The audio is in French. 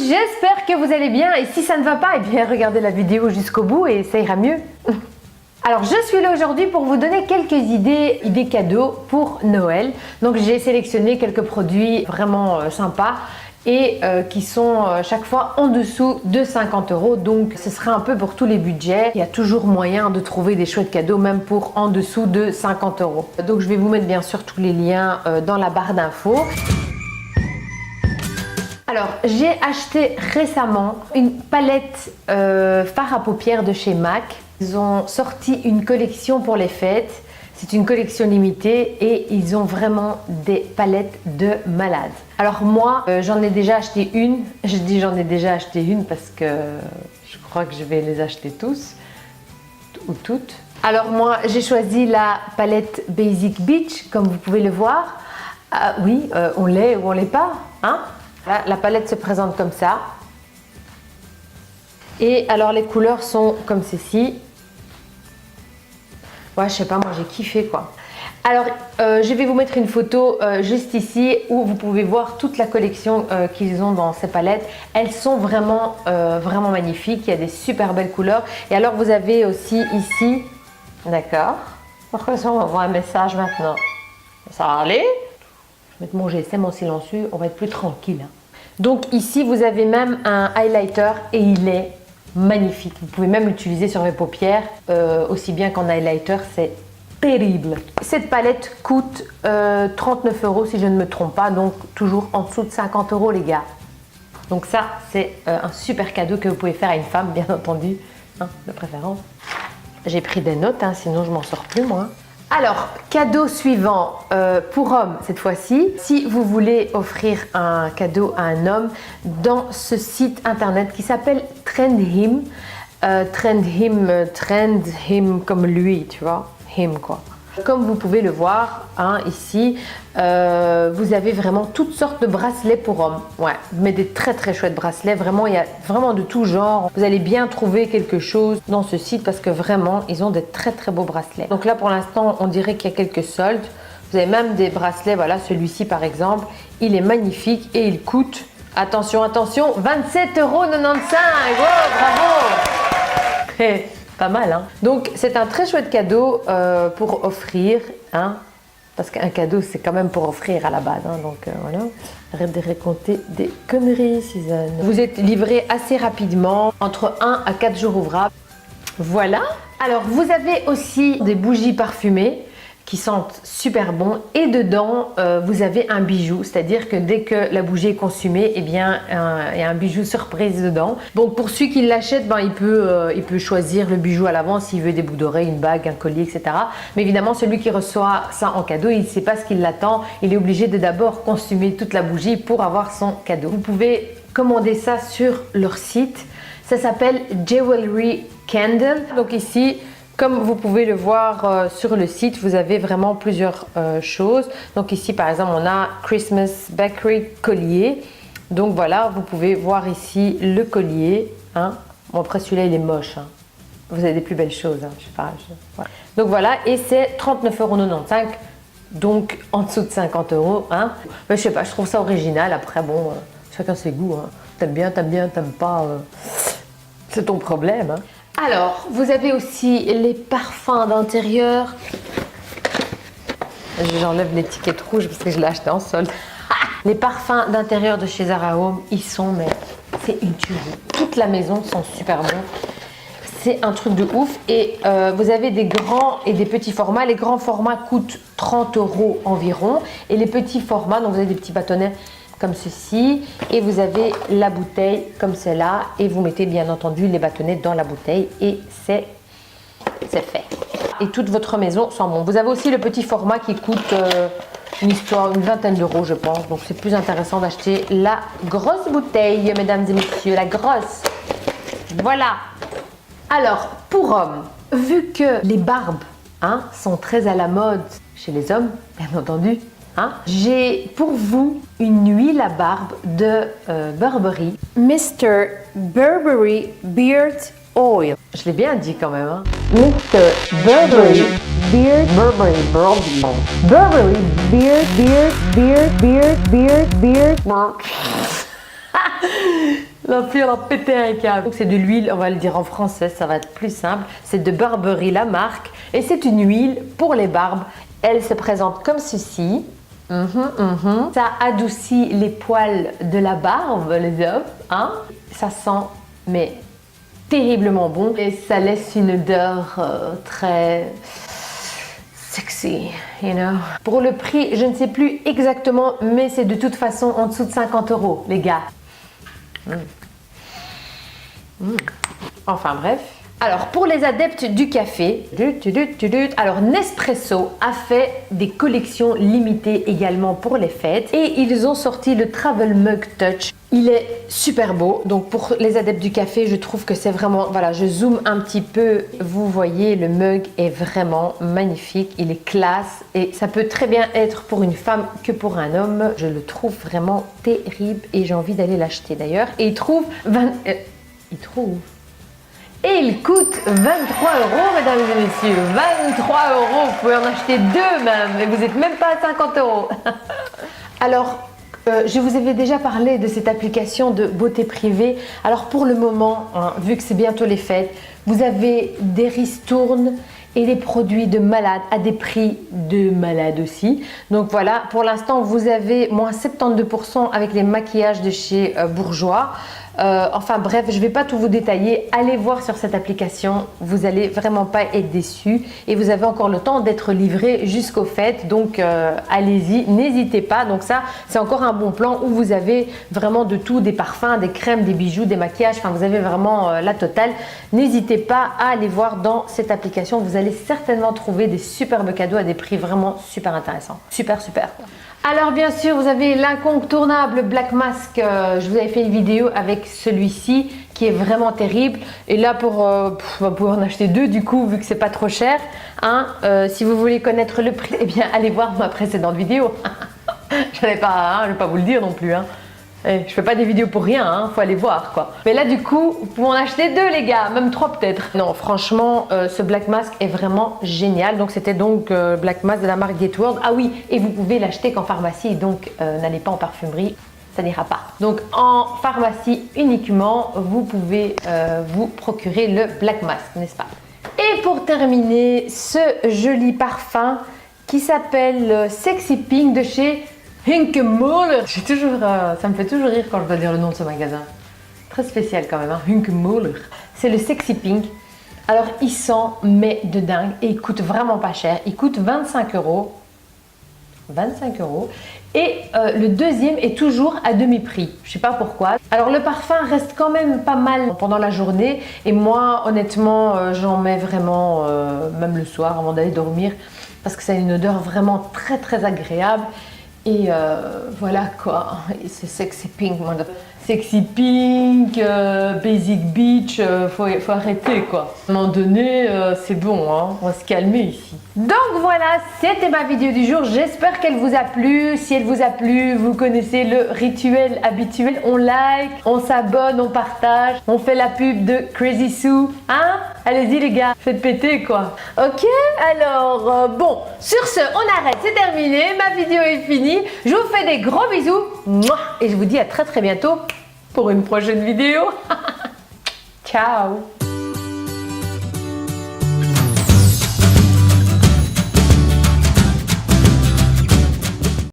j'espère que vous allez bien et si ça ne va pas, eh bien regardez la vidéo jusqu'au bout et ça ira mieux. Alors je suis là aujourd'hui pour vous donner quelques idées cadeaux pour Noël. Donc j'ai sélectionné quelques produits vraiment sympas et qui sont chaque fois en dessous de 50 €. Donc ce sera un peu pour tous les budgets. Il y a toujours moyen de trouver des chouettes cadeaux même pour en dessous de 50 €. Donc je vais vous mettre bien sûr tous les liens dans la barre d'infos. Alors, j'ai acheté récemment une palette fard à paupières de chez MAC. Ils ont sorti une collection pour les fêtes. C'est une collection limitée et ils ont vraiment des palettes de malades. Alors moi, j'en ai déjà acheté une. Je dis j'en ai déjà acheté une parce que je crois que je vais les acheter tous ou toutes. Alors moi, j'ai choisi la palette Basic Beach, comme vous pouvez le voir. Oui, on l'est ou on l'est pas, hein? Là, la palette se présente comme ça. Et alors les couleurs sont comme ceci. Ouais, je sais pas, moi j'ai kiffé quoi. Alors je vais vous mettre une photo juste ici où vous pouvez voir toute la collection qu'ils ont dans ces palettes. Elles sont vraiment magnifiques. Il y a des super belles couleurs. Et alors vous avez aussi ici, d'accord. Pourquoi ça, on va voir un message maintenant? Ça va aller? Je vais mettre mon GSM en silencieux, on va être plus tranquille. Hein. Donc ici, vous avez même un highlighter et il est magnifique. Vous pouvez même l'utiliser sur les paupières, aussi bien qu'en highlighter, c'est terrible. Cette palette coûte 39 € si je ne me trompe pas, donc toujours en dessous de 50 € les gars. Donc ça, c'est un super cadeau que vous pouvez faire à une femme, bien entendu, hein, de préférence. J'ai pris des notes, hein, sinon je m'en sors plus moi. Alors, cadeau suivant pour homme cette fois-ci. Si vous voulez offrir un cadeau à un homme, dans ce site internet qui s'appelle Trendhim, Trendhim comme lui, tu vois, him quoi. Comme vous pouvez le voir hein, ici, vous avez vraiment toutes sortes de bracelets pour hommes. Ouais, mais des très chouettes bracelets. Vraiment, il y a vraiment de tout genre. Vous allez bien trouver quelque chose dans ce site parce que vraiment, ils ont des très beaux bracelets. Donc là, pour l'instant, on dirait qu'il y a quelques soldes. Vous avez même des bracelets. Voilà, celui-ci par exemple, il est magnifique et il coûte, attention, 27,95 €. Wow, bravo! Pas mal, hein? Donc, c'est un très chouette cadeau pour offrir, hein? Parce qu'un cadeau, c'est quand même pour offrir à la base, hein? Donc, voilà. Arrête de raconter des conneries, Suzanne. Vous êtes livré assez rapidement, entre 1 à 4 jours ouvrables. Voilà. Alors, vous avez aussi des bougies parfumées qui sentent super bon et dedans vous avez un bijou, c'est-à-dire que dès que la bougie est consumée, eh bien il y a un bijou surprise dedans. Donc pour celui qui l'achète, ben, il peut choisir le bijou à l'avance s'il veut des boucles d'oreilles, une bague, un collier, etc. Mais évidemment celui qui reçoit ça en cadeau, il ne sait pas ce qui l'attend, il est obligé de d'abord consumer toute la bougie pour avoir son cadeau. Vous pouvez commander ça sur leur site, ça s'appelle Jewelry Candle. Donc ici, comme vous pouvez le voir sur le site, vous avez vraiment plusieurs choses. Donc ici, par exemple, on a Christmas Bakery collier. Donc voilà, vous pouvez voir ici le collier. Hein. Bon, après, celui-là, il est moche. Hein. Vous avez des plus belles choses. Hein. Je sais pas. Voilà. Donc voilà, et c'est 39,95 €. Donc en dessous de 50 €. Hein. Mais, je sais pas, je trouve ça original. Après, bon, chacun ses goûts. Hein. T'aimes bien, t'aimes pas. C'est ton problème. Hein. Alors, vous avez aussi les parfums d'intérieur. J'enlève l'étiquette rouge parce que je l'ai acheté en solde. Les parfums d'intérieur de chez Zara Home, ils sont, mais c'est une tuerie. Toute la maison sont super bons. C'est un truc de ouf. Et vous avez des grands et des petits formats. Les grands formats coûtent 30 € environ. Et les petits formats, donc vous avez des petits bâtonnets comme ceci et vous avez la bouteille comme celle-là et vous mettez bien entendu les bâtonnets dans la bouteille et c'est fait. Et toute votre maison sent bon. Vous avez aussi le petit format qui coûte une vingtaine d'euros je pense, donc c'est plus intéressant d'acheter la grosse bouteille, mesdames et messieurs, la grosse. Voilà. Alors pour hommes, vu que les barbes hein, sont très à la mode chez les hommes, bien entendu, hein, j'ai pour vous une huile à barbe de Burberry. Mr. Burberry Beard Oil. Je l'ai bien dit quand même. Hein. Mr. Burberry Beard Burberry Beard. La fille, elle a pété un câble. Donc c'est de l'huile, on va le dire en français, ça va être plus simple. C'est de Barberie la marque. Et c'est une huile pour les barbes. Elle se présente comme ceci. Ça adoucit les poils de la barbe, les hommes. Hein? Ça sent, mais terriblement bon. Et ça laisse une odeur très sexy, you know. Pour le prix, je ne sais plus exactement, mais c'est de toute façon en dessous de 50 €, les gars. Enfin bref. Alors pour les adeptes du café, alors Nespresso a fait des collections limitées également pour les fêtes et ils ont sorti le Travel Mug Touch. Il est super beau, donc pour les adeptes du café, je trouve que c'est vraiment, voilà, je zoome un petit peu, vous voyez, le mug est vraiment magnifique, il est classe et ça peut très bien être pour une femme que pour un homme. Je le trouve vraiment terrible et j'ai envie d'aller l'acheter d'ailleurs. Et il coûte 23 €, mesdames et messieurs. 23 €, vous pouvez en acheter deux même, et vous n'êtes même pas à 50 €. Alors, je vous avais déjà parlé de cette application de beauté privée. Alors pour le moment, hein, vu que c'est bientôt les fêtes, vous avez des ristournes et des produits de malade à des prix de malade aussi. Donc voilà, pour l'instant, vous avez moins 72% avec les maquillages de chez Bourjois. Enfin bref, je ne vais pas tout vous détailler. Allez voir sur cette application, vous n'allez vraiment pas être déçus. Et vous avez encore le temps d'être livré jusqu'aux fêtes. Donc allez-y, n'hésitez pas. Donc ça, c'est encore un bon plan où vous avez vraiment de tout, des parfums, des crèmes, des bijoux, des maquillages. Enfin, vous avez vraiment la totale. N'hésitez pas à aller voir dans cette application. Vous allez certainement trouver des superbes cadeaux à des prix vraiment super intéressants. Super, super. Alors bien sûr, vous avez l'incontournable Black Mask. Je vous avais fait une vidéo avec celui-ci qui est vraiment terrible. Et là, vous pouvez en acheter deux du coup, vu que c'est pas trop cher. Hein. Si vous voulez connaître le prix, eh bien allez voir ma précédente vidéo. Je ne vais pas vous le dire non plus. Hein. Je fais pas des vidéos pour rien, hein, faut aller voir quoi. Mais là du coup, vous pouvez en acheter deux les gars, même trois peut-être. Non, franchement, ce Black Mask est vraiment génial. Donc c'était donc Black Mask de la marque Get World. Ah oui, et vous pouvez l'acheter qu'en pharmacie, donc n'allez pas en parfumerie, ça n'ira pas. Donc en pharmacie uniquement, vous pouvez vous procurer le Black Mask, n'est-ce pas? Et pour terminer, ce joli parfum qui s'appelle Sexy Pink de chez Hunkemöller. Ça me fait toujours rire quand je dois dire le nom de ce magasin. Très spécial quand même, hein. Hunkemöller. C'est le Sexy Pink. Alors il sent mais de dingue et il coûte vraiment pas cher. Il coûte 25 €. 25 €. Et le deuxième est toujours à demi-prix. Je sais pas pourquoi. Alors le parfum reste quand même pas mal pendant la journée. Et moi honnêtement j'en mets vraiment même le soir avant d'aller dormir. Parce que ça a une odeur vraiment très très agréable. Et voilà quoi, c'est Sexy Pink, Sexy Pink, Basic Beach, faut arrêter quoi. À un moment donné, c'est bon, hein, on va se calmer ici. Donc voilà, c'était ma vidéo du jour, j'espère qu'elle vous a plu. Si elle vous a plu, vous connaissez le rituel habituel, on like, on s'abonne, on partage, on fait la pub de Crazy Sue, hein? Allez-y les gars, faites péter quoi. Ok, alors bon, sur ce, on arrête, c'est terminé, ma vidéo est finie. Je vous fais des gros bisous et je vous dis à très très bientôt pour une prochaine vidéo. Ciao.